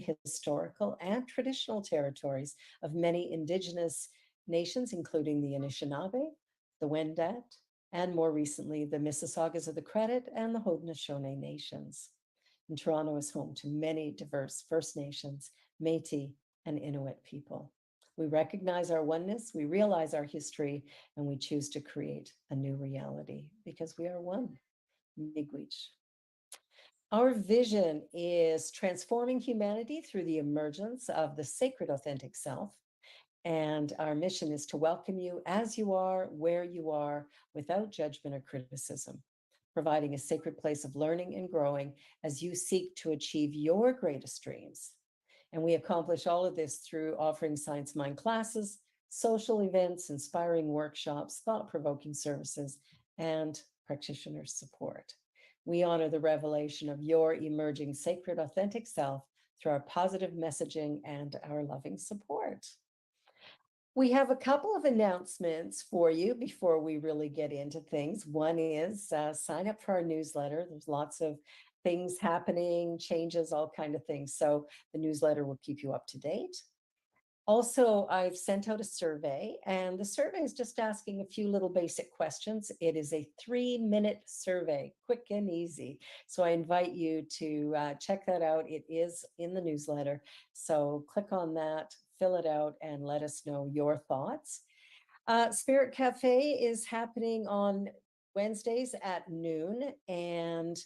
the historical and traditional territories of many indigenous nations, including the Anishinaabe, the Wendat, and more recently, the Mississaugas of the Credit and the Haudenosaunee nations. And Toronto is home to many diverse First Nations, Métis, and Inuit people. We recognize our oneness, we realize our history, and we choose to create a new reality because we are one. Miigwech. Our vision is transforming humanity through the emergence of the sacred authentic self. And our mission is to welcome you as you are, where you are, without judgment or criticism, providing a sacred place of learning and growing as you seek to achieve your greatest dreams. And we accomplish all of this through offering Science Mind classes, social events, inspiring workshops, thought-provoking services, and practitioner support. We honor the revelation of your emerging sacred authentic self through our positive messaging and our loving support. We have a couple of announcements for you before we really get into things. One is sign up for our newsletter. There's lots of things happening, changes, all kind of things. So the newsletter will keep you up to date. Also, I've sent out a survey, and the survey is just asking a few little basic questions. It is a 3-minute survey, quick and easy. So I invite you to check that out. It is in the newsletter. So click on that, fill it out, and let us know your thoughts. Spirit Cafe is happening on Wednesdays at noon, and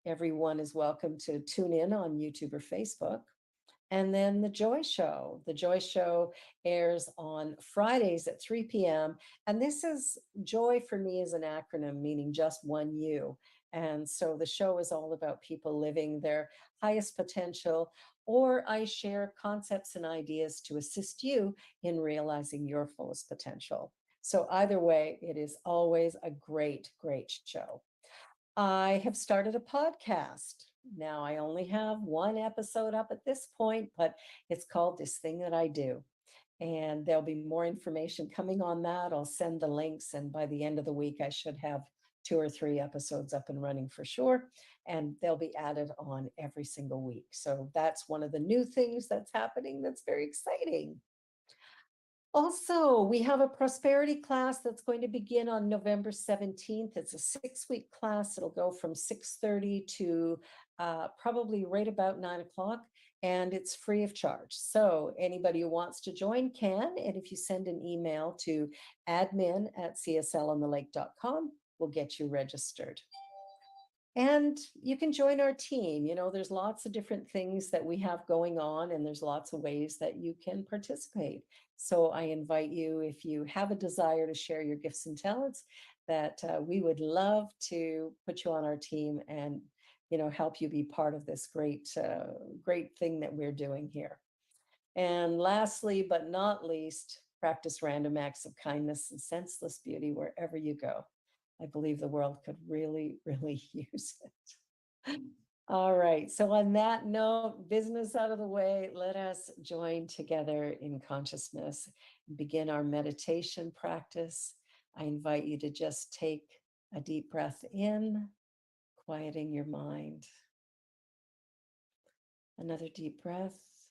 everyone is welcome to tune in on YouTube or Facebook. And then the Joy Show. The Joy Show airs on Fridays at 3 p.m. And this is Joy for me is an acronym meaning just one you. And so the show is all about people living their highest potential, or I share concepts and ideas to assist you in realizing your fullest potential. So either way, it is always a great, great show. I have started a podcast. Now, I only have one episode up at this point, but it's called This Thing That I Do. And there'll be more information coming on that. I'll send the links, and by the end of the week, I should have 2 or 3 episodes up and running for sure. And they'll be added on every single week. So that's one of the new things that's happening that's very exciting. Also, we have a prosperity class that's going to begin on November 17th. It's a 6-week class. It'll go from 6:30 to probably right about 9 o'clock, and it's free of charge. So anybody who wants to join can, and if you send an email to admin@cslonthelake.com, we'll get you registered. And you can join our team. You know, there's lots of different things that we have going on, and there's lots of ways that you can participate. So I invite you, if you have a desire to share your gifts and talents, that we would love to put you on our team and, you know, help you be part of this great, great thing that we're doing here. And lastly, but not least, practice random acts of kindness and senseless beauty wherever you go. I believe the world could really, really use it. All right. So on that note, business out of the way, let us join together in consciousness, begin our meditation practice. I invite you to just take a deep breath in, quieting your mind. Another deep breath,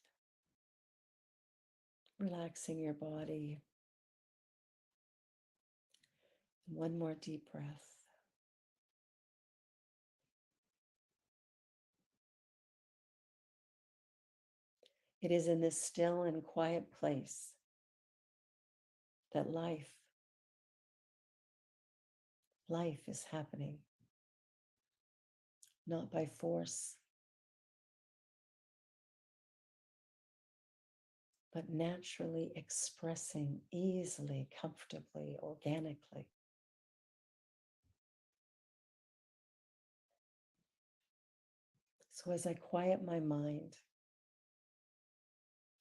relaxing your body. One more deep breath. It is in this still and quiet place that life is happening, not by force, but naturally expressing easily, comfortably, organically. So as I quiet my mind,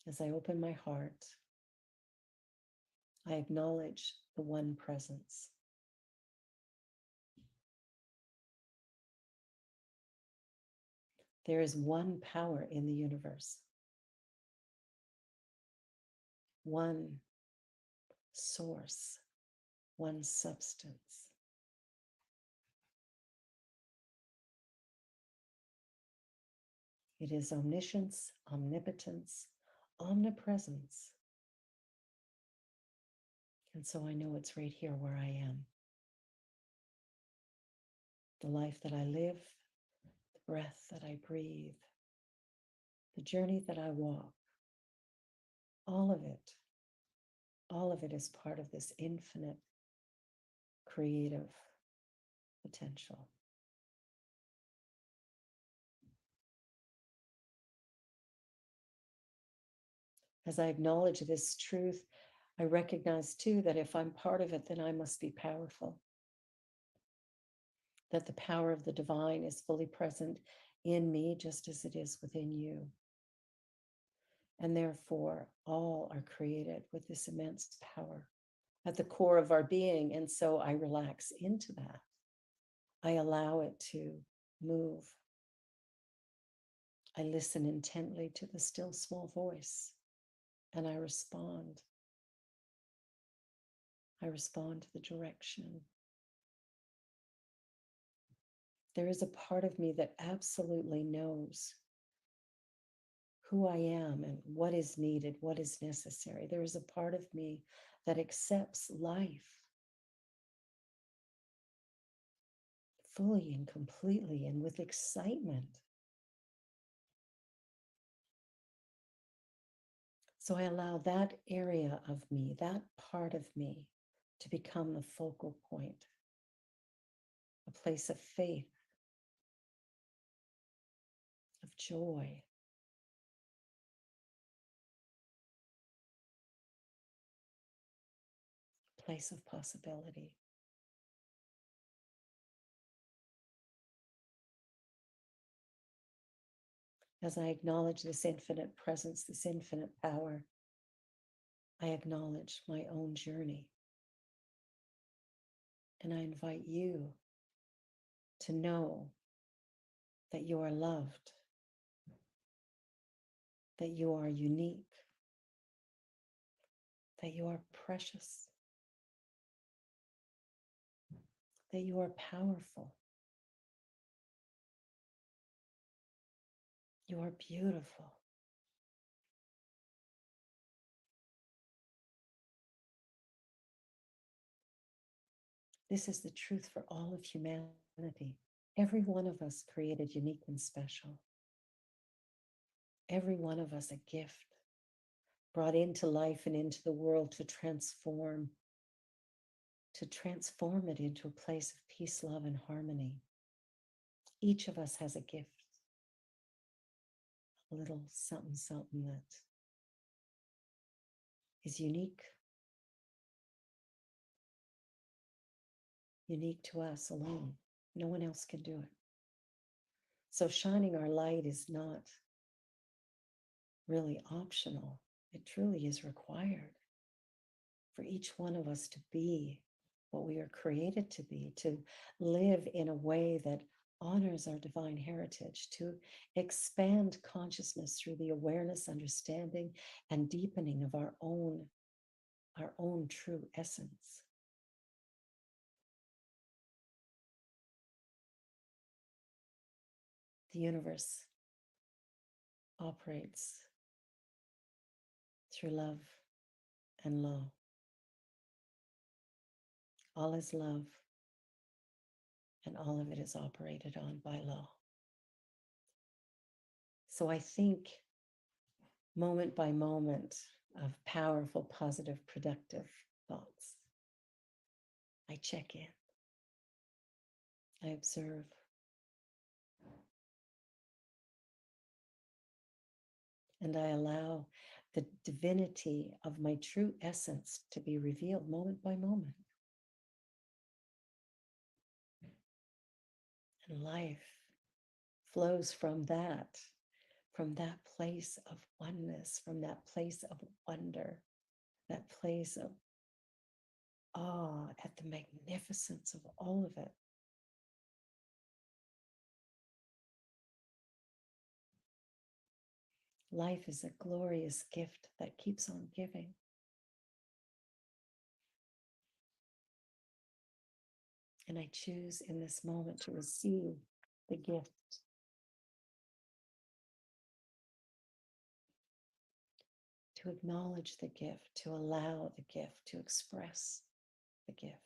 as I open my heart, I acknowledge the one presence. There is one power in the universe, one source, one substance. It is omniscience, omnipotence, omnipresence. And so I know it's right here where I am. The life that I live, the breath that I breathe, the journey that I walk, all of it is part of this infinite creative potential. As I acknowledge this truth, I recognize too that if I'm part of it, then I must be powerful. That the power of the divine is fully present in me just as it is within you. And therefore, all are created with this immense power at the core of our being. And so I relax into that. I allow it to move. I listen intently to the still small voice and I respond. I respond to the direction. There is a part of me that absolutely knows who I am and what is needed, what is necessary. There is a part of me that accepts life fully and completely and with excitement. So I allow that area of me, that part of me, to become the focal point, a place of faith, of joy, a place of possibility. As I acknowledge this infinite presence, this infinite power, I acknowledge my own journey. And I invite you to know that you are loved, that you are unique, that you are precious, that you are powerful, you are beautiful. This is the truth for all of humanity. Every one of us created unique and special. Every one of us a gift brought into life and into the world to transform it into a place of peace, love, and harmony. Each of us has a gift, a little something, something that is unique to us alone. No one else can do it. So shining our light is not really optional. It truly is required for each one of us to be what we are created to be, to live in a way that honors our divine heritage, to expand consciousness through the awareness, understanding, and deepening of our own true essence. The universe operates through love and law. All is love, and all of it is operated on by law. So I think moment by moment of powerful, positive, productive thoughts. I check in. I observe. And I allow the divinity of my true essence to be revealed moment by moment. And life flows from that place of oneness, from that place of wonder, that place of awe at the magnificence of all of it. Life is a glorious gift that keeps on giving. And I choose in this moment to receive the gift to acknowledge the gift, to allow the gift, to express the gift.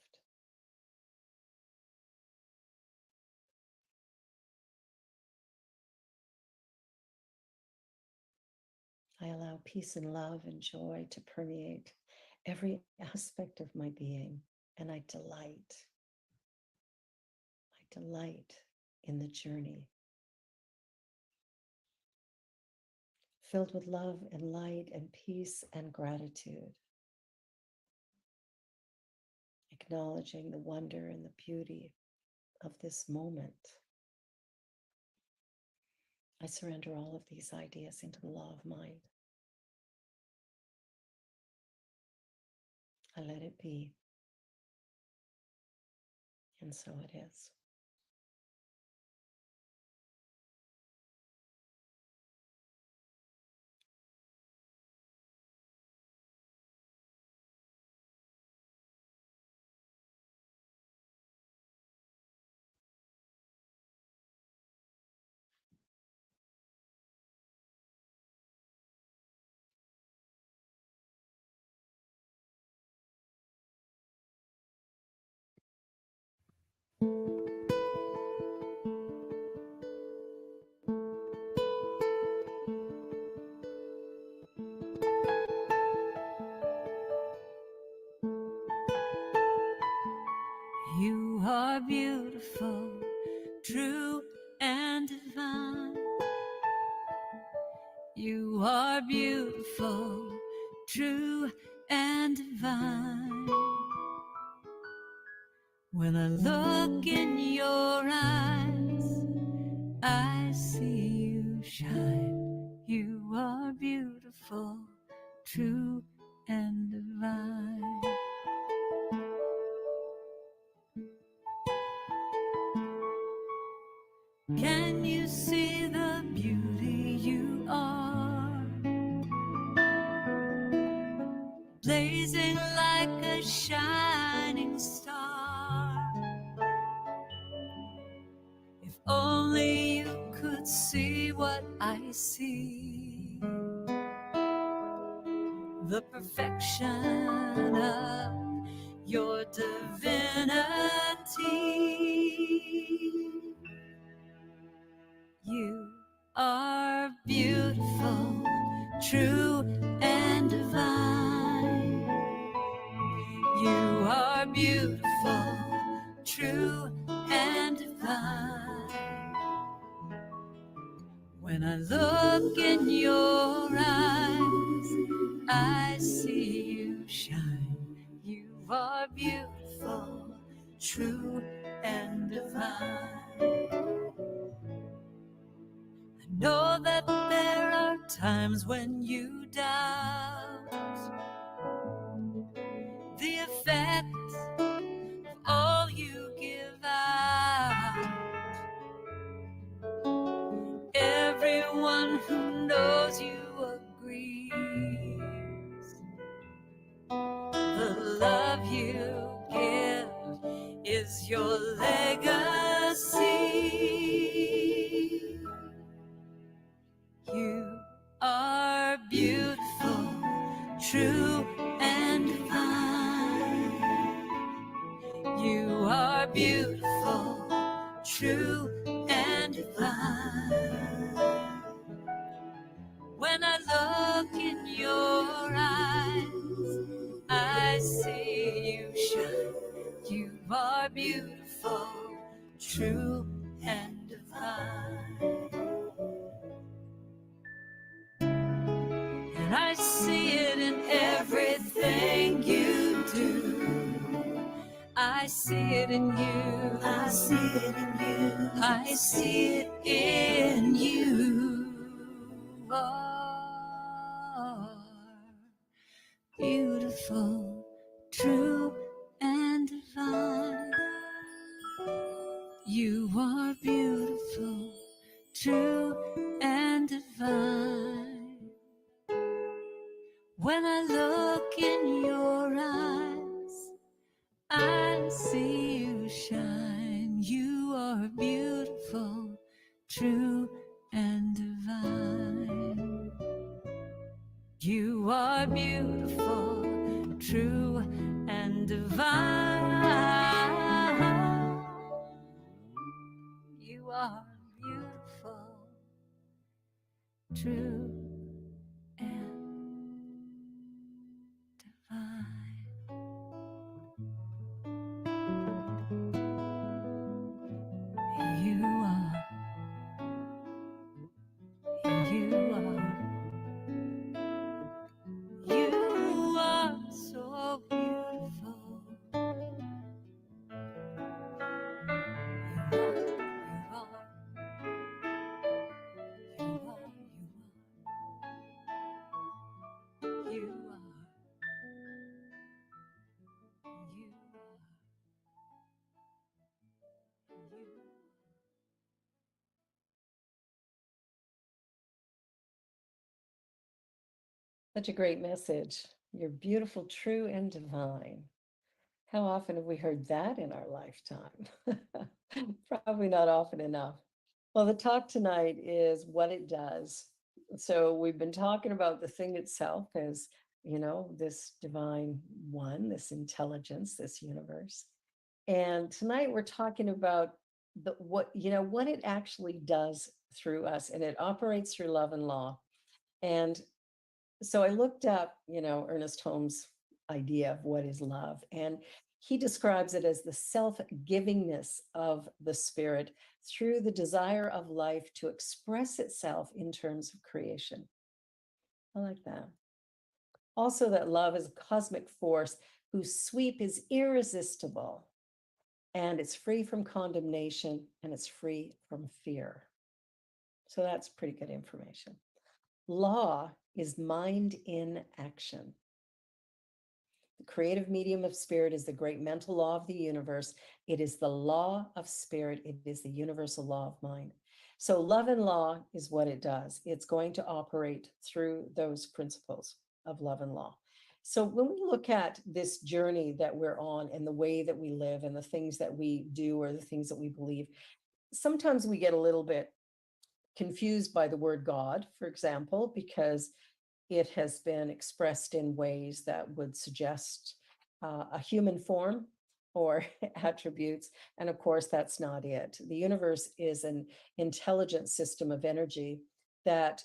I allow peace and love and joy to permeate every aspect of my being, and I delight in the journey. Filled with love and light and peace and gratitude. Acknowledging the wonder and the beauty of this moment. I surrender all of these ideas into the law of mind. I let it be. And so it is. You are beautiful, true and divine. You are beautiful, true and divine. When I look in your eyes, I see you shine. You are beautiful, true and divine. Can you see the beauty you are? Blazing like a shining star. If only you could see what I see, the perfection of your divinity. You are beautiful, true and divine. You are beautiful, true and divine. When I look in your eyes, I see you shine. You are beautiful, true and divine. I know that there are times when you doubt the effect of all you give out. Everyone who knows you agrees the love you give is your legacy. You are beautiful, true and divine. You are beautiful, true and divine. When I look in your eyes, I see you shine. You are beautiful, true and divine. And I see it in everything you do. I see it in you. I see it in you. I see it in you. Are beautiful, true and divine. You are beautiful, true and divine. When I look in your eyes, I see you shine. You are beautiful, true and divine. You are beautiful, true, and divine. You are beautiful, true, and divine. You are, you are so beautiful. You are, you are, you. Such a great message. You're beautiful, true, and divine. How often have we heard that in our lifetime? Probably not often enough. Well, the talk tonight is what it does. So we've been talking about the thing itself as, this divine one, this intelligence, this universe. And tonight we're talking about what it actually does through us, and it operates through love and law. And so I looked up, Ernest Holmes' idea of what is love, and he describes it as the self-givingness of the spirit through the desire of life to express itself in terms of creation. I like that. Also, that love is a cosmic force whose sweep is irresistible, and it's free from condemnation, and it's free from fear. So that's pretty good information. Law is mind in action. The creative medium of spirit is the great mental law of the universe. It is the law of spirit. It is the universal law of mind. So love and law is what it does. It's going to operate through those principles of love and law. So when we look at this journey that we're on and the way that we live and the things that we do or the things that we believe, sometimes we get a little bit confused by the word God, for example, because it has been expressed in ways that would suggest a human form or attributes. And of course, that's not it. The universe is an intelligent system of energy that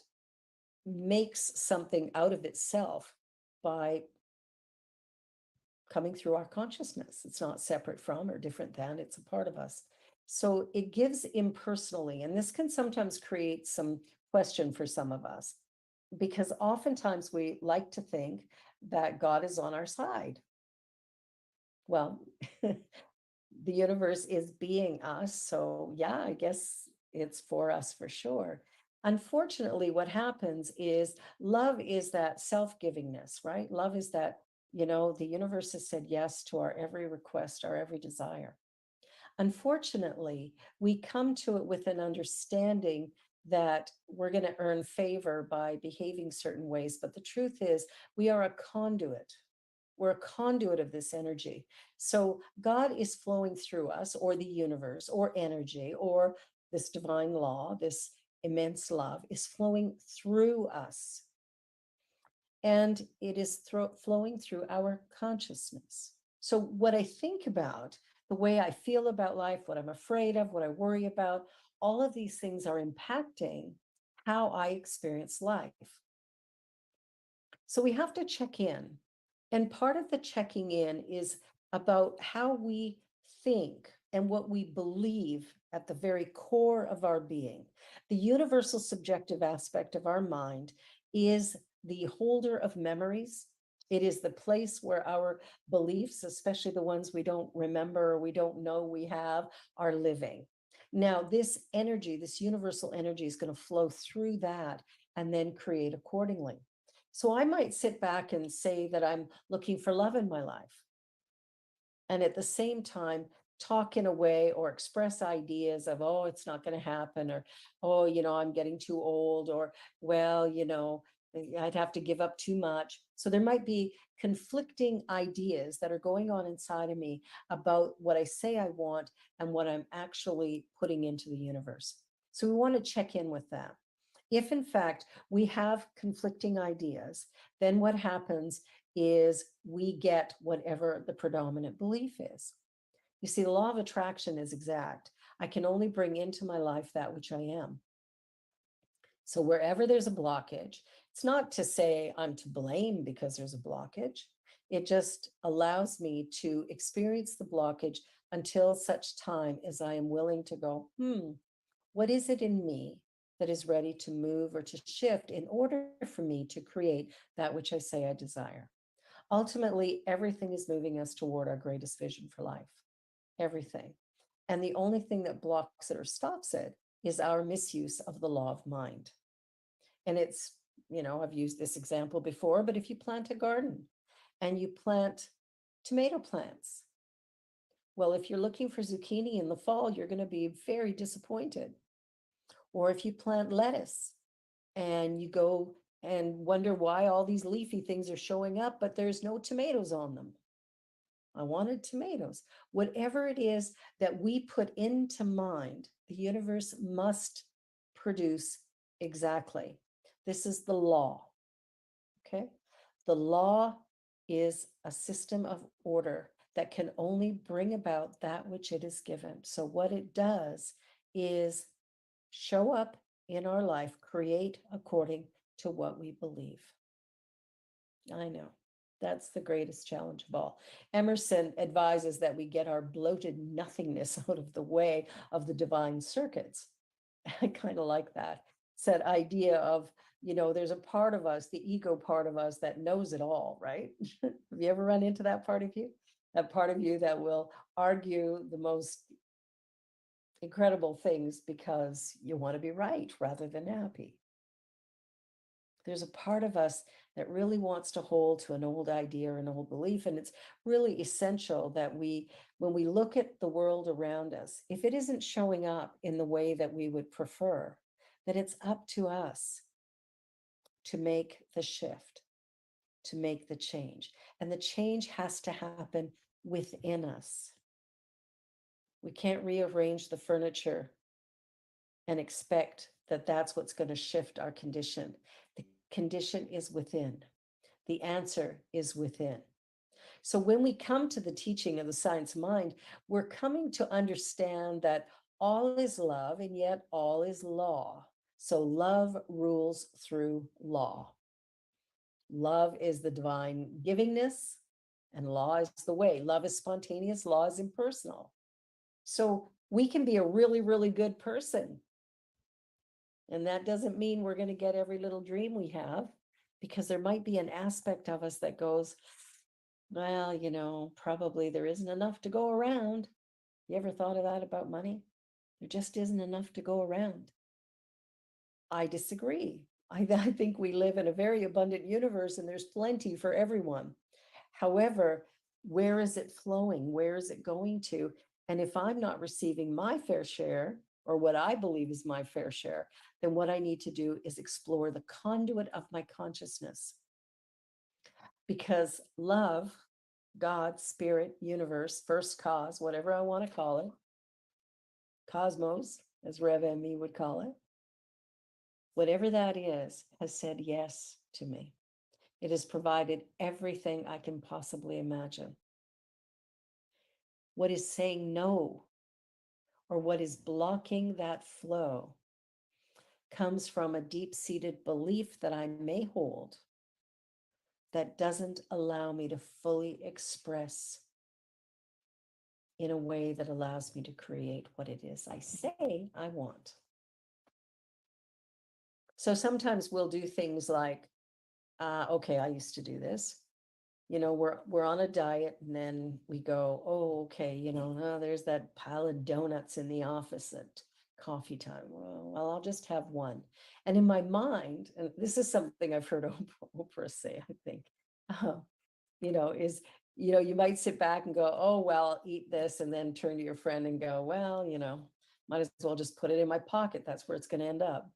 makes something out of itself by coming through our consciousness. It's not separate from or different than, it's a part of us. So it gives impersonally, and this can sometimes create some question for some of us, because oftentimes we like to think that God is on our side. Well, the universe is being us. So, yeah, I guess it's for us for sure. Unfortunately, what happens is love is that self givingness, right? Love is that, the universe has said yes to our every request, our every desire. Unfortunately, we come to it with an understanding that we're going to earn favor by behaving certain ways. But the truth is, we are a conduit. We're a conduit of this energy. So God is flowing through us, or the universe, or energy, or this divine law, this immense love is flowing through us. And it is flowing through our consciousness. So, what I think about, the way I feel about life, what I'm afraid of, what I worry about, all of these things are impacting how I experience life. So, we have to check in. And part of the checking in is about how we think and what we believe at the very core of our being. The universal subjective aspect of our mind is the holder of memories. It is the place where our beliefs, especially the ones we don't remember or we don't know we have, are living. Now, this energy, this universal energy, is going to flow through that and then create accordingly. So I might sit back and say that I'm looking for love in my life. And at the same time, talk in a way or express ideas of, oh, it's not going to happen, or, oh, I'm getting too old, or, well, I'd have to give up too much. So there might be conflicting ideas that are going on inside of me about what I say I want and what I'm actually putting into the universe. So we want to check in with that. If in fact we have conflicting ideas, then what happens is we get whatever the predominant belief is. You see, the law of attraction is exact. I can only bring into my life that which I am. So wherever there's a blockage, it's not to say I'm to blame because there's a blockage. It just allows me to experience the blockage until such time as I am willing to go, what is it in me that is ready to move or to shift in order for me to create that which I say I desire? Ultimately, everything is moving us toward our greatest vision for life. Everything. And the only thing that blocks it or stops it is our misuse of the law of mind. And it's, I've used this example before, but if you plant a garden and you plant tomato plants, well, if you're looking for zucchini in the fall, you're going to be very disappointed. Or if you plant lettuce and you go and wonder why all these leafy things are showing up, but there's no tomatoes on them. I wanted tomatoes. Whatever it is that we put into mind, the universe must produce exactly. This is the law. Okay. The law is a system of order that can only bring about that which it is given. So, what it does is show up in our life, create according to what we believe. I know. That's the greatest challenge of all. Emerson advises that we get our bloated nothingness out of the way of the divine circuits. I kind of like that. It's that idea of, there's a part of us, the ego part of us, that knows it all, right? Have you ever run into that part of you? That part of you that will argue the most incredible things because you want to be right rather than happy. There's a part of us that really wants to hold to an old idea or an old belief. And it's really essential that when we look at the world around us, if it isn't showing up in the way that we would prefer, that it's up to us to make the shift, to make the change. And the change has to happen within us. We can't rearrange the furniture and expect that that's what's going to shift our condition. The condition is within. The answer is within. So when we come to the teaching of the science of mind, we're coming to understand that all is love and yet all is law. So love rules through law. Love is the divine givingness and law is the way. Love is spontaneous, law is impersonal. So we can be a really, really good person. And that doesn't mean we're going to get every little dream we have, because there might be an aspect of us that goes, well, probably there isn't enough to go around. You ever thought of that about money? There just isn't enough to go around. I disagree. I think we live in a very abundant universe and there's plenty for everyone. However, where is it flowing? Where is it going to? And if I'm not receiving my fair share, or what I believe is my fair share, then what I need to do is explore the conduit of my consciousness. Because love, God, spirit, universe, first cause, whatever I want to call it, cosmos, as Rev B would call it, whatever that is, has said yes to me. It has provided everything I can possibly imagine. What is saying no, or what is blocking that flow, comes from a deep-seated belief that I may hold that doesn't allow me to fully express in a way that allows me to create what it is I say I want. So sometimes we'll do things like, okay, I used to do this. We're on a diet and then we go, oh, okay, there's that pile of donuts in the office at coffee time. Well, I'll just have one. And in my mind, and this is something I've heard Oprah say, I think, is, you might sit back and go, oh, well, I'll eat this, and then turn to your friend and go, well, might as well just put it in my pocket. That's where it's going to end up.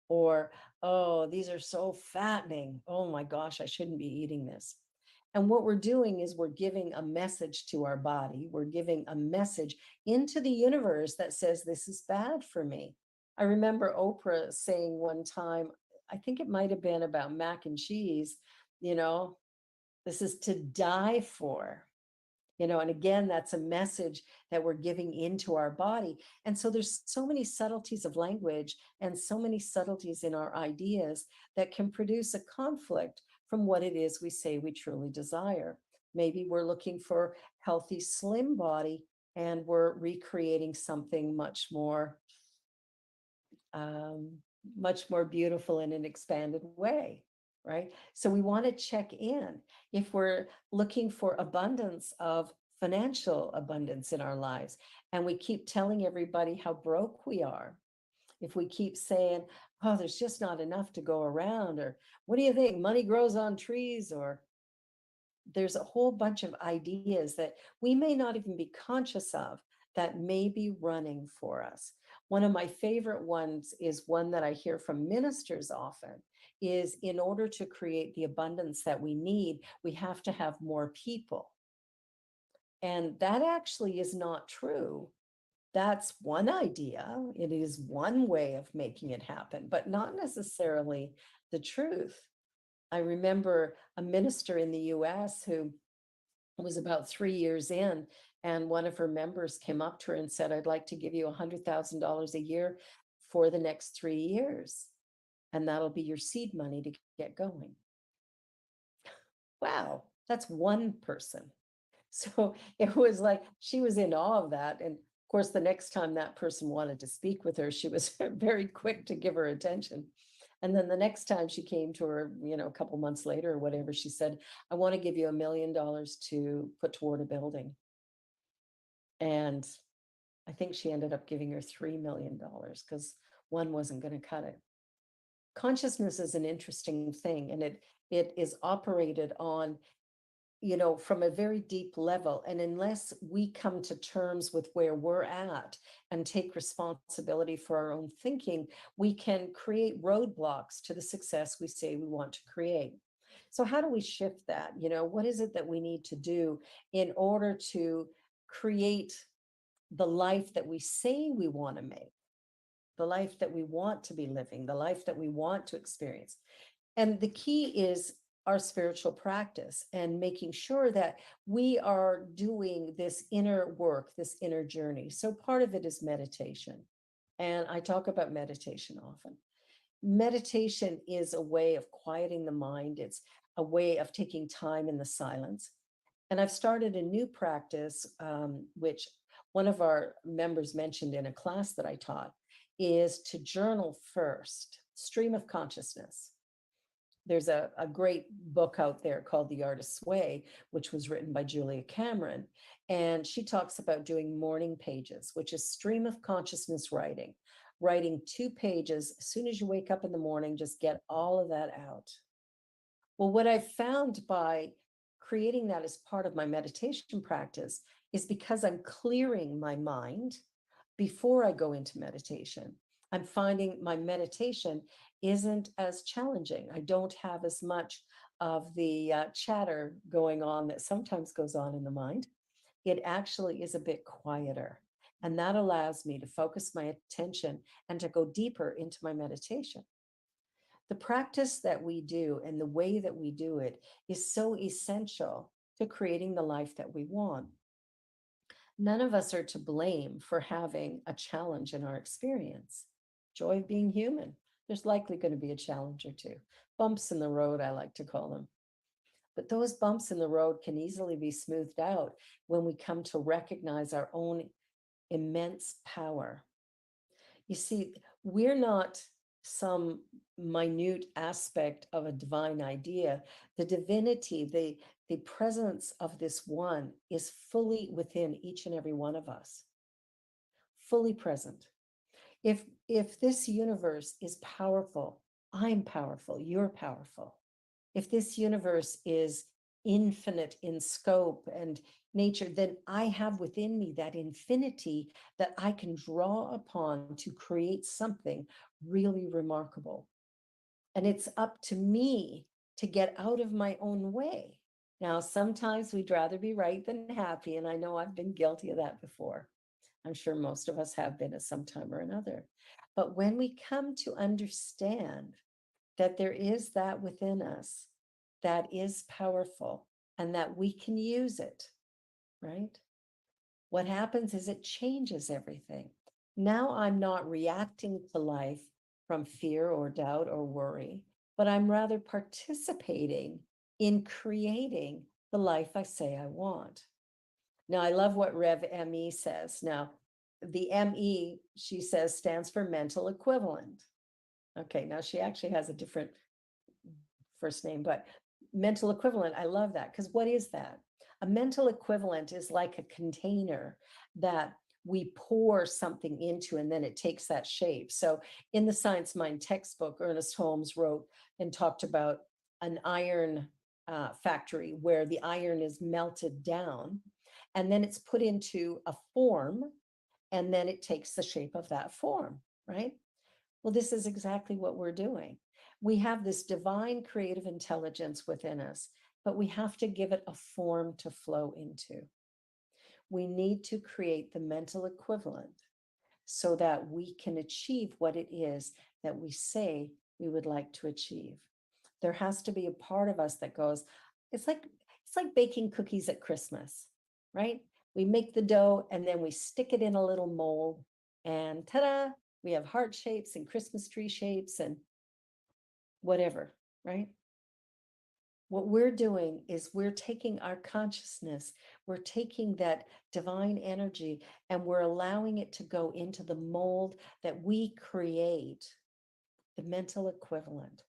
Or, oh, these are so fattening. Oh my gosh, I shouldn't be eating this. And what we're doing is we're giving a message to our body. We're giving a message into the universe that says, this is bad for me. I remember Oprah saying one time, I think it might have been about mac and cheese, you know, this is to die for. And again, that's a message that we're giving into our body. And so there's so many subtleties of language and so many subtleties in our ideas that can produce a conflict from what it is we say we truly desire. Maybe we're looking for healthy, slim body, and we're recreating something um, much more beautiful in an expanded way, right? So we want to check in. If we're looking for abundance of financial abundance in our lives, and we keep telling everybody how broke we are, if we keep saying, oh, there's just not enough to go around, or what do you think? Money grows on trees, or there's a whole bunch of ideas that we may not even be conscious of that may be running for us. One of my favorite ones is one that I hear from ministers often is in order to create the abundance that we need, we have to have more people. And that actually is not true. That's one idea. It is one way of making it happen, but not necessarily the truth. I remember a minister in the US who was about 3 years in, and one of her members came up to her and said, I'd like to give you $100,000 a year for the next 3 years, and that'll be your seed money to get going. Wow, that's one person. So it was like she was in awe of that. And of course, the next time that person wanted to speak with her, she was very quick to give her attention. And then the next time she came to her, a couple months later or whatever, she said, I want to give you $1 million to put toward a building. And I think she ended up giving her $3 million because one wasn't going to cut it. Consciousness is an interesting thing, and it is operated on from a very deep level. And unless we come to terms with where we're at and take responsibility for our own thinking, we can create roadblocks to the success we say we want to create. So how do we shift that? What is it that we need to do in order to create the life that we say we want to make, the life that we want to be living, the life that we want to experience? And the key is our spiritual practice and making sure that we are doing this inner work, this inner journey. So part of it is meditation. And I talk about meditation often. Meditation is a way of quieting the mind. It's a way of taking time in the silence. And I've started a new practice, which one of our members mentioned in a class that I taught, is to journal first, stream of consciousness. There's a great book out there called The Artist's Way, which was written by Julia Cameron. And she talks about doing morning pages, which is stream of consciousness writing 2 pages. As soon as you wake up in the morning, just get all of that out. Well, what I've found by creating that as part of my meditation practice is because I'm clearing my mind before I go into meditation, I'm finding my meditation isn't as challenging. I don't have as much of the chatter going on that sometimes goes on in the mind. It actually is a bit quieter. And that allows me to focus my attention and to go deeper into my meditation. The practice that we do and the way that we do it is so essential to creating the life that we want. None of us are to blame for having a challenge in our experience. Joy of being human. There's likely going to be a challenge or two. Bumps in the road, I like to call them. But those bumps in the road can easily be smoothed out when we come to recognize our own immense power. You see, we're not some minute aspect of a divine idea. The divinity, the presence of this one is fully within each and every one of us, fully present. If this universe is powerful, I'm powerful, you're powerful. If this universe is infinite in scope and nature, then I have within me that infinity that I can draw upon to create something really remarkable. And it's up to me to get out of my own way. Now, sometimes we'd rather be right than happy, and I know I've been guilty of that before. I'm sure most of us have been at some time or another. But when we come to understand that there is that within us that is powerful and that we can use it, right? What happens is it changes everything. Now I'm not reacting to life from fear or doubt or worry, but I'm rather participating in creating the life I say I want. Now, I love what Rev ME says. Now, the ME, she says, stands for mental equivalent. Okay, now she actually has a different first name, but mental equivalent, I love that, because what is that? A mental equivalent is like a container that we pour something into and then it takes that shape. So in the Science Mind textbook, Ernest Holmes wrote and talked about an iron factory where the iron is melted down and then it's put into a form and then it takes the shape of that form, right? Well, this is exactly what we're doing. We have this divine creative intelligence within us, but we have to give it a form to flow into. We need to create the mental equivalent so that we can achieve what it is that we say we would like to achieve. There has to be a part of us that goes, it's like baking cookies at Christmas, right? We make the dough and then we stick it in a little mold and ta-da, we have heart shapes and Christmas tree shapes and whatever, right? What we're doing is we're taking our consciousness, we're taking that divine energy and we're allowing it to go into the mold that we create, the mental equivalent.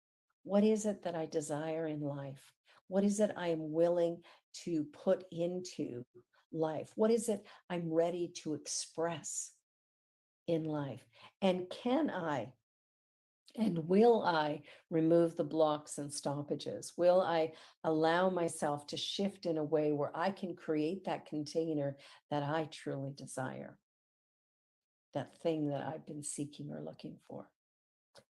What is it that I desire in life? What is it I am willing to put into life? What is it I'm ready to express in life? And can I and will I remove the blocks and stoppages? Will I allow myself to shift in a way where I can create that container that I truly desire? That thing that I've been seeking or looking for.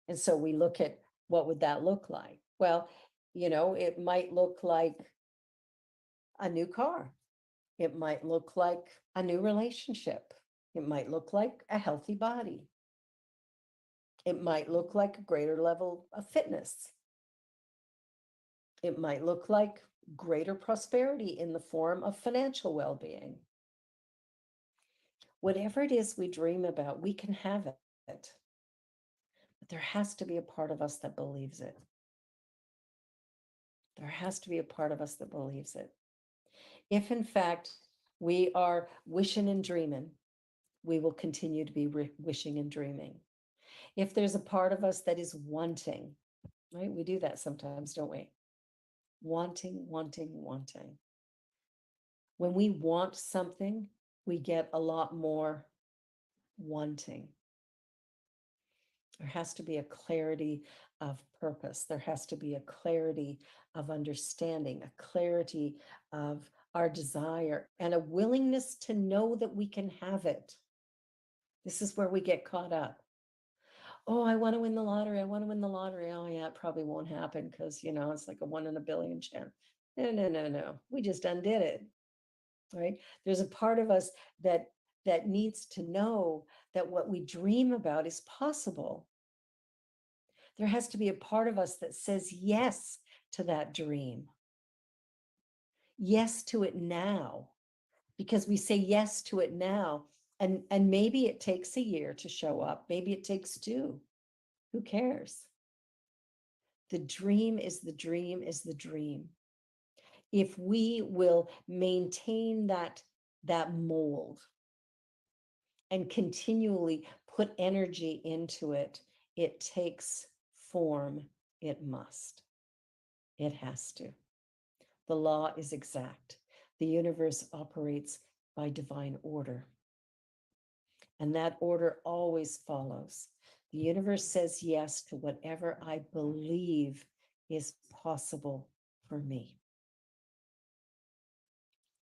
And so we look at what would that look like? Well, it might look like a new car. It might look like a new relationship. It might look like a healthy body. It might look like a greater level of fitness. It might look like greater prosperity in the form of financial well-being. Whatever it is we dream about, we can have it. But there has to be a part of us that believes it. There has to be a part of us that believes it. If in fact we are wishing and dreaming, we will continue to be wishing and dreaming. If there's a part of us that is wanting, right? We do that sometimes, don't we? Wanting, wanting, wanting. When we want something, we get a lot more wanting. There has to be a clarity of purpose. There has to be a clarity of understanding, a clarity of our desire, and a willingness to know that we can have it. This is where we get caught up. Oh, I want to win the lottery. I want to win the lottery. Oh, yeah, it probably won't happen because, it's like a 1 in a billion chance. No, no, no, no. We just undid it. Right? There's a part of us that needs to know that what we dream about is possible. There has to be a part of us that says yes to that dream. Yes to it now, because we say yes to it now. And maybe it takes a year to show up. Maybe it takes 2. Who cares? The dream is the dream is the dream. If we will maintain that mold and continually put energy into it, it takes form. It must. It has to. The law is exact. The universe operates by divine order. And that order always follows. The universe says yes to whatever I believe is possible for me.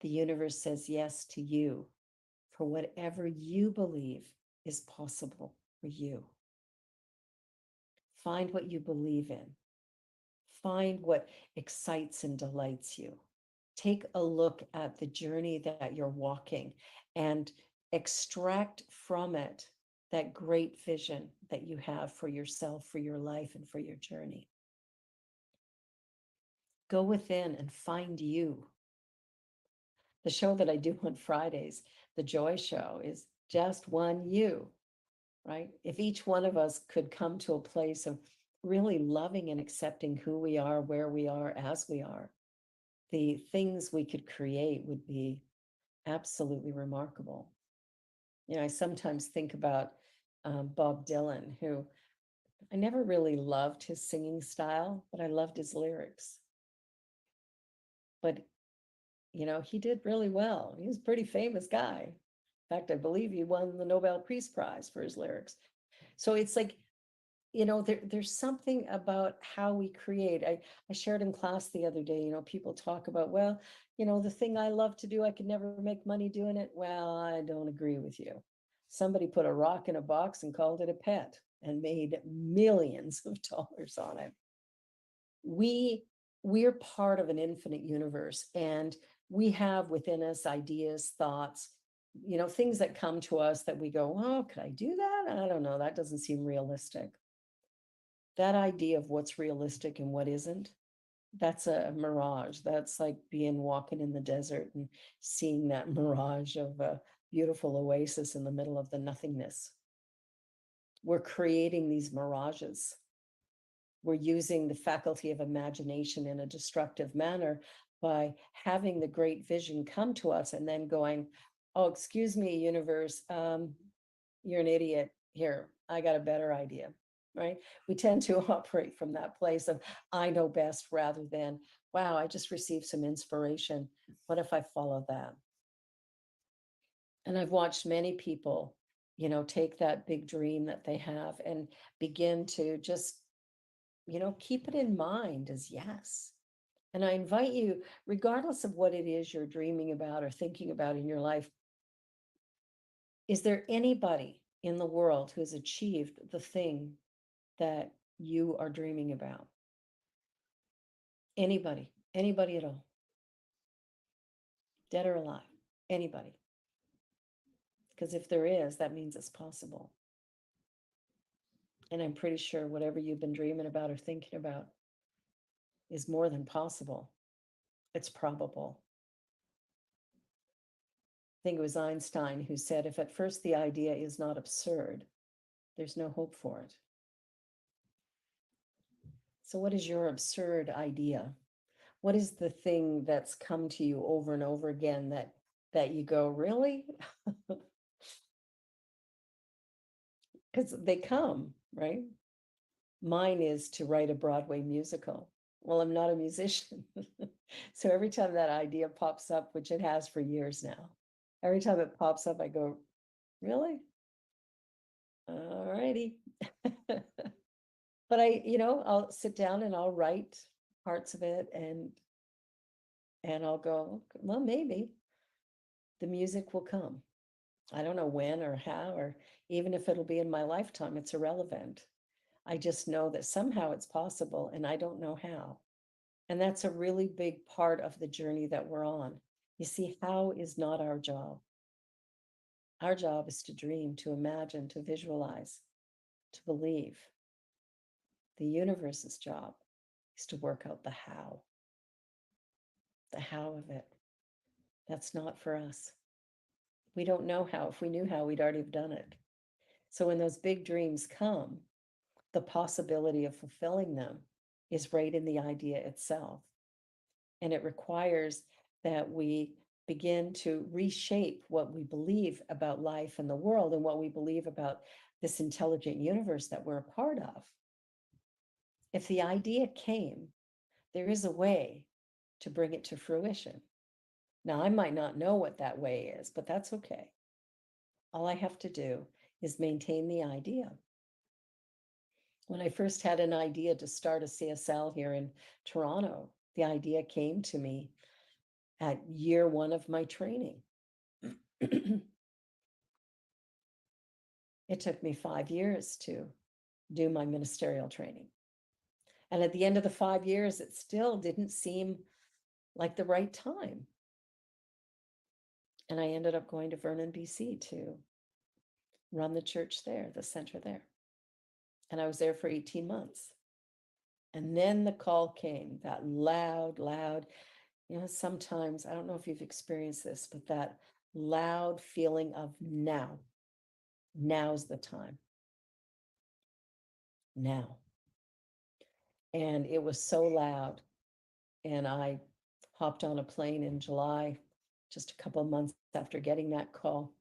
The universe says yes to you for whatever you believe is possible for you. Find what you believe in. Find what excites and delights you. Take a look at the journey that you're walking and extract from it that great vision that you have for yourself, for your life, and for your journey. Go within and find you. The show that I do on Fridays, the Joy Show, is just one you, right? If each one of us could come to a place of really loving and accepting who we are, where we are, as we are, the things we could create would be absolutely remarkable. I sometimes think about Bob Dylan, who I never really loved his singing style, but I loved his lyrics. But, he did really well. He was a pretty famous guy. In fact, I believe he won the Nobel Peace Prize for his lyrics. So it's like, there's something about how we create. I shared in class the other day, people talk about, well, the thing I love to do, I could never make money doing it. Well, I don't agree with you. Somebody put a rock in a box and called it a pet and made millions of dollars on it. We're part of an infinite universe, and we have within us ideas, thoughts, things that come to us that we go, oh, could I do that? I don't know. That doesn't seem realistic. That idea of what's realistic and what isn't, that's a mirage. That's like walking in the desert and seeing that mirage of a beautiful oasis in the middle of the nothingness. We're creating these mirages. We're using the faculty of imagination in a destructive manner by having the great vision come to us and then going, oh, excuse me, universe, you're an idiot. Here, I got a better idea, right? We tend to operate from that place of I know best rather than, wow, I just received some inspiration. What if I follow that? And I've watched many people, take that big dream that they have and begin to just, keep it in mind as yes. And I invite you, regardless of what it is you're dreaming about or thinking about in your life, is there anybody in the world who has achieved the thing that you are dreaming about? Anybody at all, dead or alive, anybody. Because if there is, that means it's possible. And I'm pretty sure whatever you've been dreaming about or thinking about is more than possible. It's probable. I think it was Einstein who said, if at first the idea is not absurd, there's no hope for it. So what is your absurd idea? What is the thing that's come to you over and over again that you go, really? Because they come, right? Mine is to write a Broadway musical. Well, I'm not a musician. So every time that idea pops up, which it has for years now, every time it pops up, I go, really? All righty. But I'll sit down and I'll write parts of it and I'll go, well, maybe the music will come. I don't know when or how, or even if it'll be in my lifetime, it's irrelevant. I just know that somehow it's possible and I don't know how. And that's a really big part of the journey that we're on. You see, how is not our job. Our job is to dream, to imagine, to visualize, to believe. The universe's job is to work out the how of it. That's not for us. We don't know how. If we knew how, we'd already have done it. So when those big dreams come, the possibility of fulfilling them is right in the idea itself. And it requires that we begin to reshape what we believe about life and the world and what we believe about this intelligent universe that we're a part of. If the idea came, there is a way to bring it to fruition. Now, I might not know what that way is, but that's okay. All I have to do is maintain the idea. When I first had an idea to start a CSL here in Toronto, the idea came to me at year one of my training. It took me 5 years to do my ministerial training. And at the end of the 5 years, it still didn't seem like the right time. And I ended up going to Vernon, BC to run the church there, the center there. And I was there for 18 months. And then the call came, that loud, loud, sometimes, I don't know if you've experienced this, but that loud feeling of now's the time. Now. And it was so loud. And I hopped on a plane in July, just a couple of months after getting that call,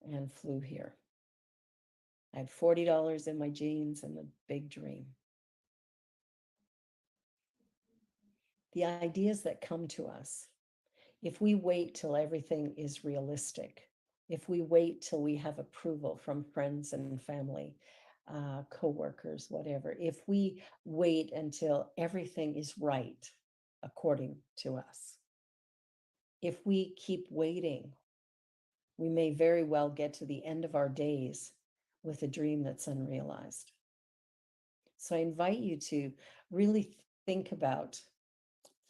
and flew here. I had $40 in my jeans and a big dream. The ideas that come to us, if we wait till everything is realistic, if we wait till we have approval from friends and family, coworkers, whatever, if we wait until everything is right according to us, if we keep waiting, we may very well get to the end of our days with a dream that's unrealized. So I invite you to really think about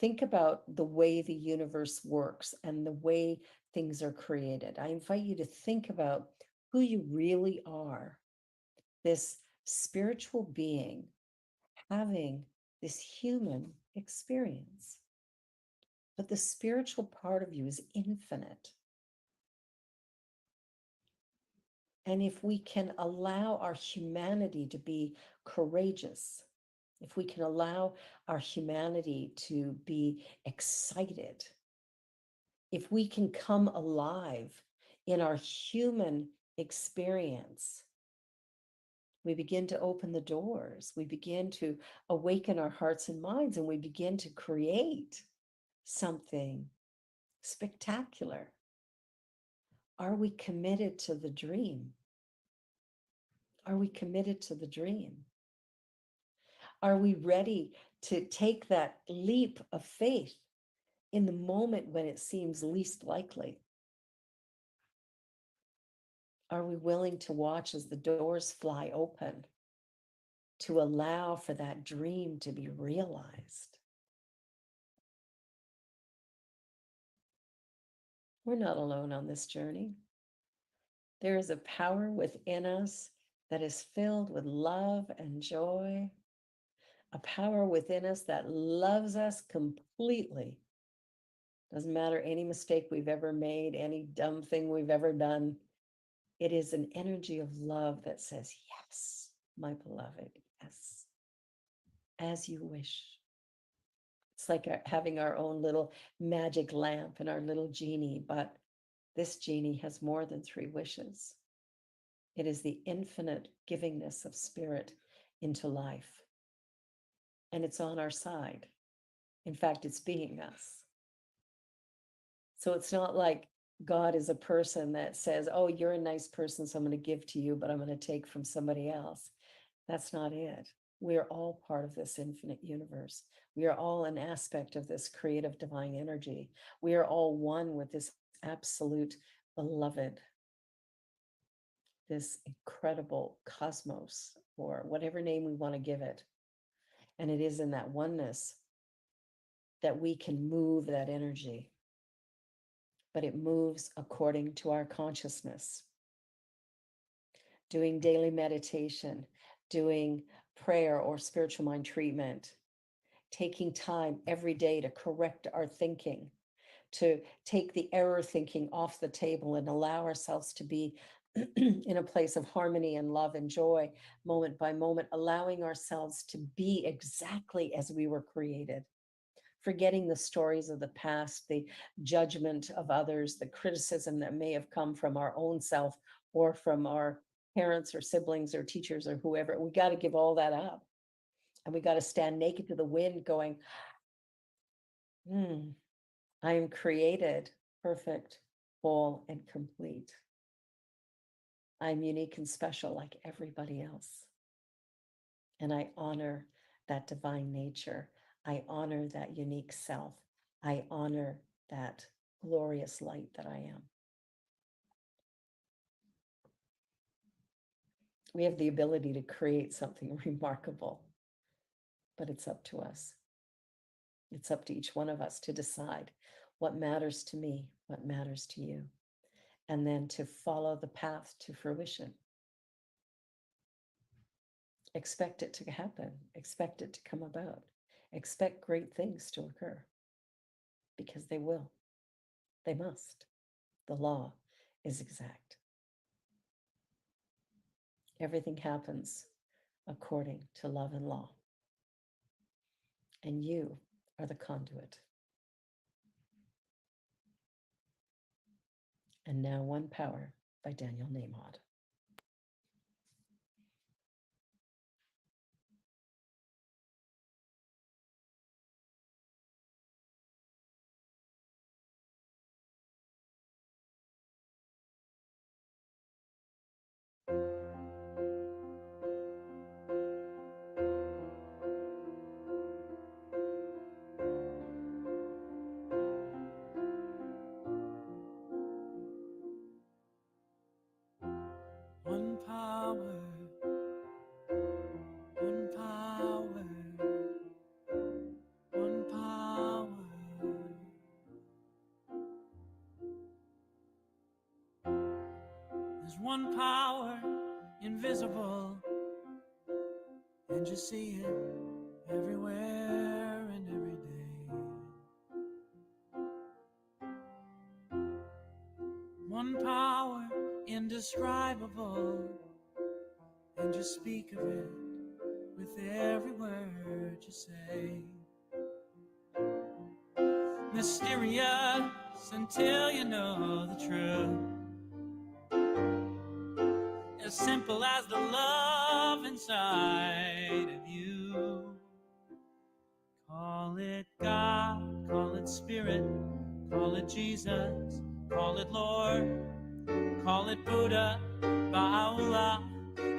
the way the universe works and the way things are created. I invite you to think about who you really are, this spiritual being having this human experience. But the spiritual part of you is infinite. And if we can allow our humanity to be courageous, if we can allow our humanity to be excited, if we can come alive in our human experience, we begin to open the doors, we begin to awaken our hearts and minds, and we begin to create something spectacular. Are we committed to the dream? Are we committed to the dream? Are we ready to take that leap of faith in the moment when it seems least likely? Are we willing to watch as the doors fly open to allow for that dream to be realized? We're not alone on this journey. There is a power within us that is filled with love and joy, a power within us that loves us completely. Doesn't matter any mistake we've ever made, any dumb thing we've ever done. It is an energy of love that says, yes, my beloved, yes, as you wish. It's like having our own little magic lamp and our little genie, but this genie has more than 3 wishes. It is the infinite givingness of spirit into life. And it's on our side. In fact, it's being us. So it's not like God is a person that says, oh, you're a nice person, so I'm going to give to you, but I'm going to take from somebody else. That's not it. We are all part of this infinite universe. We are all an aspect of this creative divine energy. We are all one with this absolute beloved, this incredible cosmos, or whatever name we want to give it. And it is in that oneness that we can move that energy. But it moves according to our consciousness. Doing daily meditation, doing prayer or spiritual mind treatment, taking time every day to correct our thinking, to take the error thinking off the table and allow ourselves to be in a place of harmony and love and joy, moment by moment, allowing ourselves to be exactly as we were created. Forgetting the stories of the past, the judgment of others, the criticism that may have come from our own self or from our parents or siblings or teachers or whoever. We got to give all that up. And we got to stand naked to the wind going, I am created, perfect, whole, and complete. I'm unique and special like everybody else. And I honor that divine nature. I honor that unique self. I honor that glorious light that I am. We have the ability to create something remarkable, but it's up to us. It's up to each one of us to decide what matters to me, what matters to you, and then to follow the path to fruition. Expect it to happen, expect it to come about, expect great things to occur, because they will, they must. The law is exact. Everything happens according to love and law. And you are the conduit. And now One Power by Daniel Nahmod. One power, one power, one power. There's one power invisible, and you see it everywhere and every day. One power indescribable, and you speak of it with every word you say. Mysterious until you know the truth. As simple as the love inside of you. Call it God, call it Spirit, call it Jesus, call it Lord, call it Buddha, Baha'u'llah,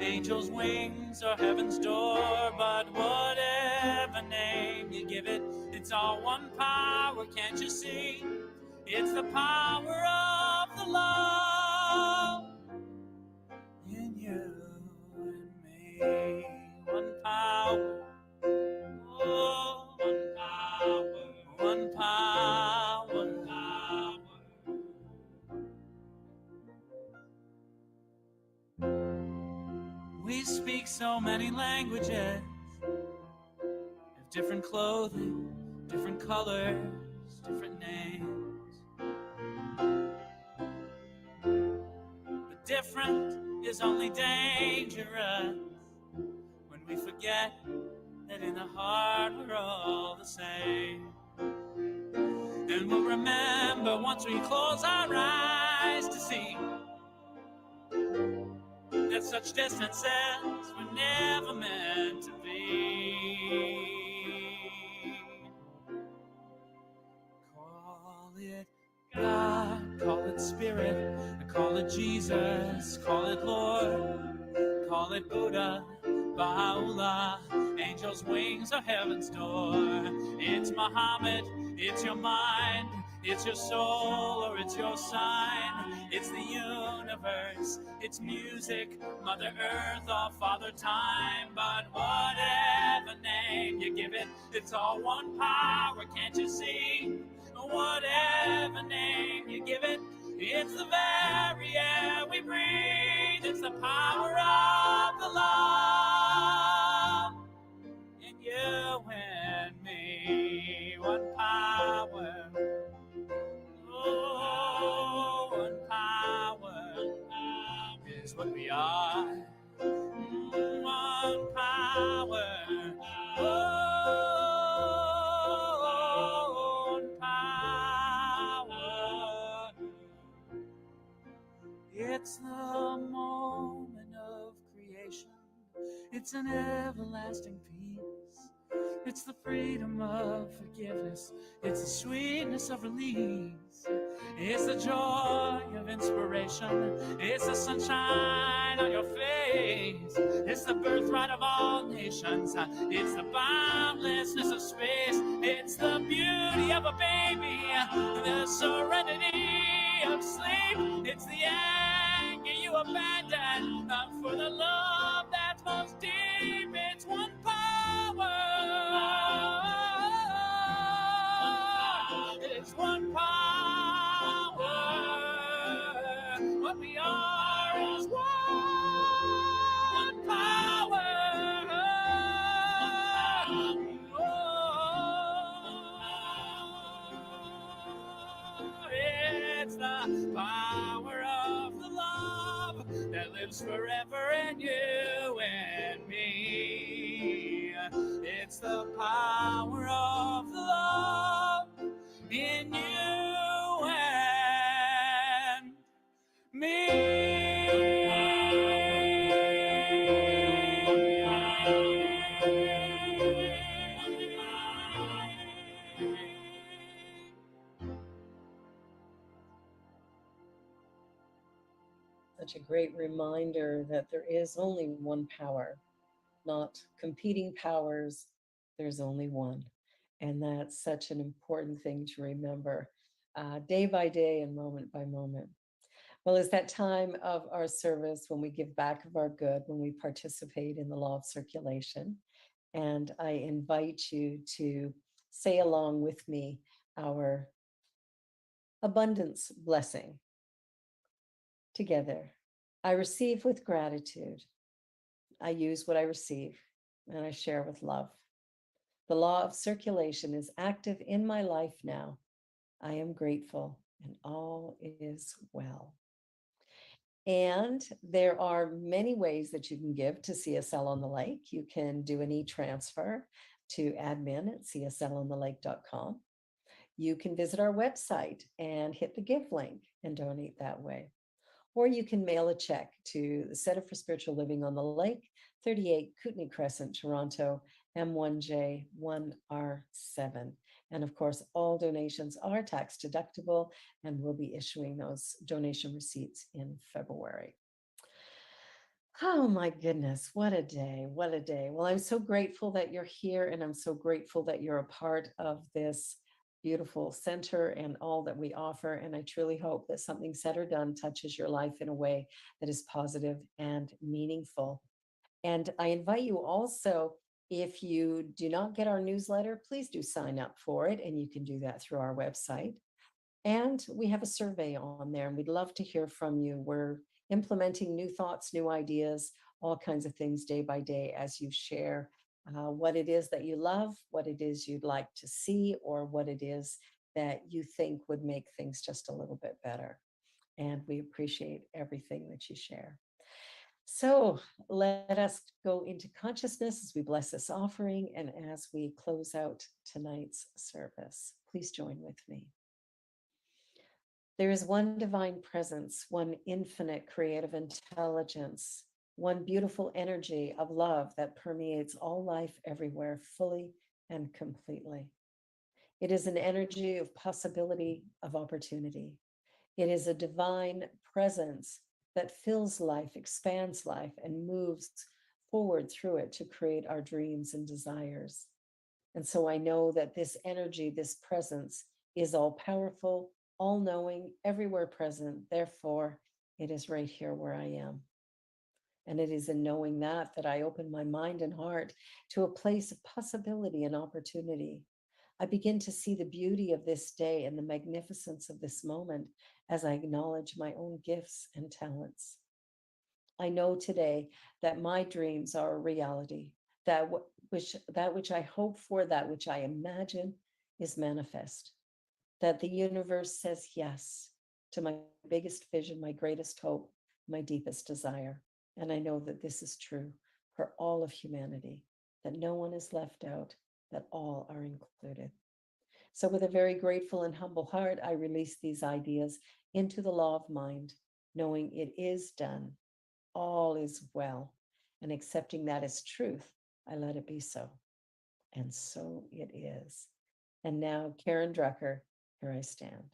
angels' wings or heaven's door. But whatever name you give it, it's all one power, can't you see? It's the power of the love in you and me. One power, oh, one power, one power, one power. We speak so many languages, have different clothing, different colors, different names. But different is only dangerous when we forget that in the heart we're all the same. And we'll remember once we close our eyes to see that such distances were never meant to be. Call it God, call it Spirit, call it Jesus, call it Lord, call it Buddha, Baha'u'llah, angels' wings or heaven's door. It's Muhammad, it's your mind, it's your soul or it's your sign. It's the universe, it's music, Mother Earth or Father Time. But whatever name you give it, it's all one power, can't you see? Whatever name you give it, it's the very air we breathe. It's the power of the love in you and me. One power, oh, one power is what we are. One power, oh, one power. It's the moment of creation. It's an everlasting peace. It's the freedom of forgiveness. It's the sweetness of release. It's the joy of inspiration. It's the sunshine on your face. It's the birthright of all nations. It's the boundlessness of space. It's the beauty of a baby. The serenity of sleep. It's the anger you abandon for the love that's most deep. It's one power. It's one power. Power of the love that lives forever in you and me. It's the power of the love in you and me. Such a great reminder that there is only one power, not competing powers. There's only one. And that's such an important thing to remember day by day and moment by moment. Well, it's that time of our service when we give back of our good, when we participate in the law of circulation. And I invite you to say along with me our abundance blessing together. I receive with gratitude. I use what I receive and I share with love. The law of circulation is active in my life now. I am grateful and all is well. And there are many ways that you can give to CSL on the Lake. You can do an e-transfer to admin at cslonthelake.com. You can visit our website and hit the give link and donate that way. Or you can mail a check to the Center for Spiritual Living on the Lake, 38 Kootenai Crescent, Toronto, M1J1R7. And of course, all donations are tax deductible, and we'll be issuing those donation receipts in February. Oh my goodness, what a day, what a day. Well, I'm so grateful that you're here, and I'm so grateful that you're a part of this beautiful center and all that we offer. And I truly hope that something said or done touches your life in a way that is positive and meaningful. And I invite you also, if you do not get our newsletter, please do sign up for it. And you can do that through our website. And we have a survey on there, and we'd love to hear from you. We're implementing new thoughts, new ideas, all kinds of things day by day as you share what it is that you love, what it is you'd like to see, or what it is that you think would make things just a little bit better. And we appreciate everything that you share. So let us go into consciousness as we bless this offering and as we close out tonight's service. Please join with me. There is one divine presence, one infinite creative intelligence, one beautiful energy of love that permeates all life everywhere fully and completely. It is an energy of possibility, of opportunity. It is a divine presence that fills life, expands life, and moves forward through it to create our dreams and desires. And so I know that this energy, this presence is all powerful, all knowing, everywhere present. Therefore, it is right here where I am. And it is in knowing that I open my mind and heart to a place of possibility and opportunity. I begin to see the beauty of this day and the magnificence of this moment as I acknowledge my own gifts and talents. I know today that my dreams are a reality, that which I hope for, that which I imagine is manifest, that the universe says yes to my biggest vision, my greatest hope, my deepest desire. And I know that this is true for all of humanity, that no one is left out, that all are included. So with a very grateful and humble heart, I release these ideas into the law of mind, knowing it is done, all is well, and accepting that as truth, I let it be so. And so it is. And now, Karen Drucker, here I stand.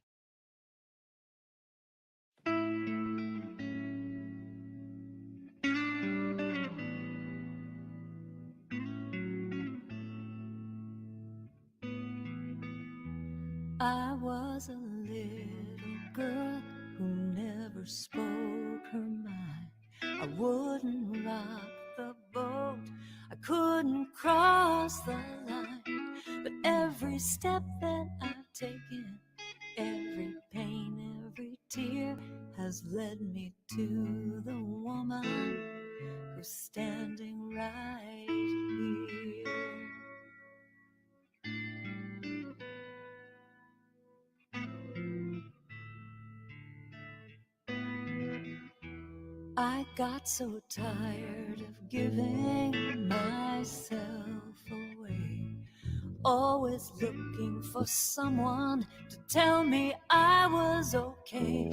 I was a little girl who never spoke her mind. I wouldn't rock the boat, I couldn't cross the line. But every step that I've taken, every pain, every tear has led me to the woman who's standing right here. I got so tired of giving myself away, always looking for someone to tell me I was okay.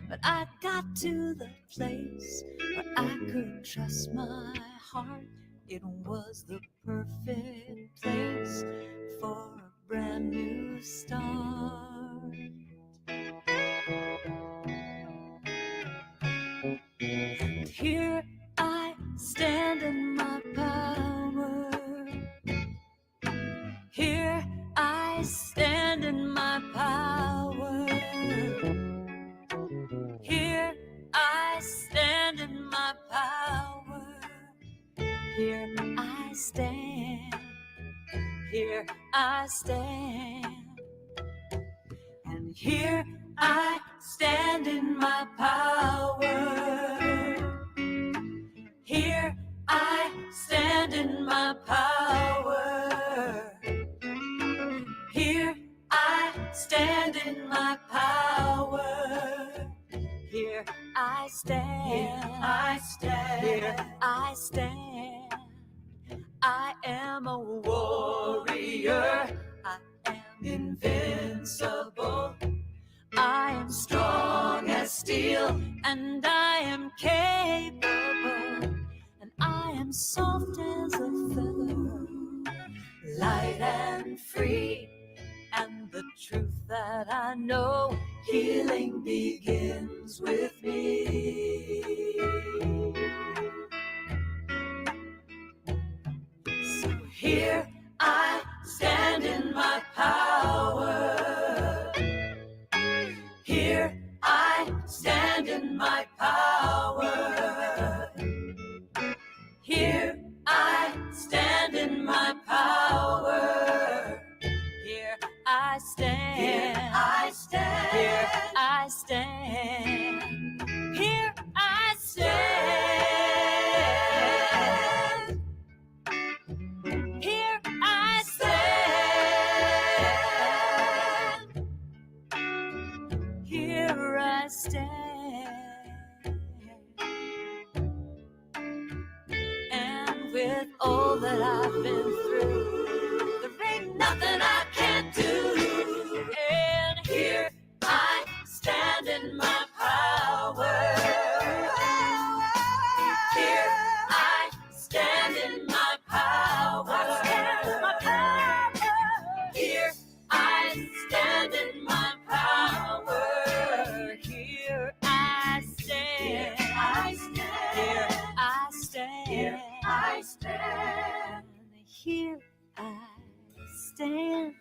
But I got to the place where I could trust my heart. It was the perfect place for a brand new start. And here I stand in my power. Here I stand in my power. Here I stand in my power. Here I stand. Here I stand. And here I stand in my power. Here I stand in my power. Here I stand in my power. Here I stand. Here I stand. Here I stand. I am a warrior. I am invincible. I am strong as steel, and I am capable, and I am soft as a feather, light and free. And the truth that I know, healing begins with me. So here I stand in my power. Here I stand in my power. Here I stand in my power. Here I stand. Here I stand. Here I stand. Here I stand. Here I stand. Here I stand. And with all that I've been through, there ain't nothing I can't do. And here I stand in my power. Here I stand in my power. Here I stand in my power. Here I stand. I stand. Here I stand. Here I stand. Here I stand.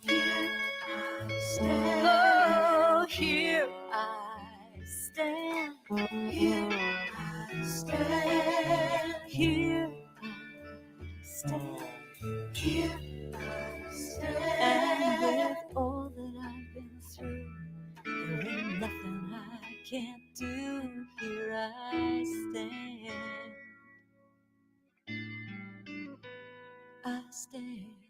Here I stand. Oh, here I stand. Here I stand. Here I stand. Here I stand. And with all that I've been through, there ain't nothing I can't do. Here I stand. I stand.